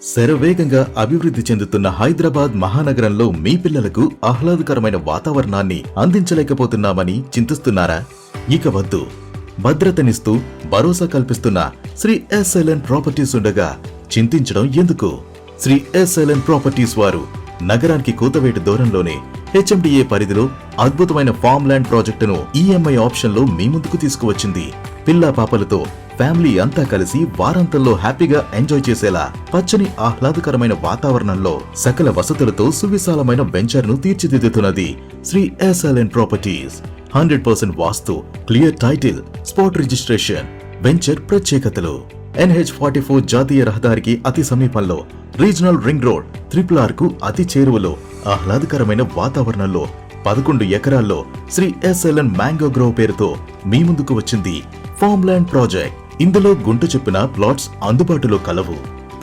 శరవేగంగా అభివృద్ధి చెందుతున్న హైదరాబాద్ మహానగరంలో మీ పిల్లలకు ఆహ్లాదకరమైన వాతావరణాన్ని అందించలేకపోతున్నామని చింతిస్తున్నారా? ఇక వద్దు. భద్రతనిస్తూ భరోసా కల్పిస్తున్న శ్రీ ఎస్ఎల్ఎన్ ప్రాపర్టీస్ ఉండగా చింతించడం ఎందుకు? శ్రీ ఎస్ఎల్ఎన్ ప్రాపర్టీస్ వారు నగరానికి కూతవేటు దూరంలోనే హెచ్ఎండిఏ పరిధిలో అద్భుతమైన ఫామ్ ల్యాండ్ ప్రాజెక్టును ఈఎంఐ ఆప్షన్ లో మీ ముందుకు తీసుకువచ్చింది. పిల్లా పాపలతో ఫ్యామిలీ అంతా కలిసి వారాంతంలో హ్యాపీగా ఎంజాయ్ చేసేలా పచ్చని ఆహ్లాదకరమైన వాతావరణంలో సకల వసతులతో సువిశాలమైన వెంచర్ ను తీర్చిదిద్దుతున్నది Shri SLN properties. 100% vastu, clear title, spot registration. Venture ప్రత్యేకతలు: NH44 జాతీయ రహదారికి అతి సమీపంలో, రీజనల్ రింగ్ రోడ్, RRR కు అతి చేరువలో, ఆహ్లాదకరమైన వాతావరణంలో 11 ఎకరాల్లో శ్రీ ఎస్ఎల్ఎన్ మ్యాంగో గ్రోవ్ పేరుతో మీ ముందుకు వచ్చింది ఫామ్ ల్యాండ్ ప్రాజెక్ట్. ఇందులో గుంట చెప్పిన ప్లాట్స్ అందుబాటులో కలవు.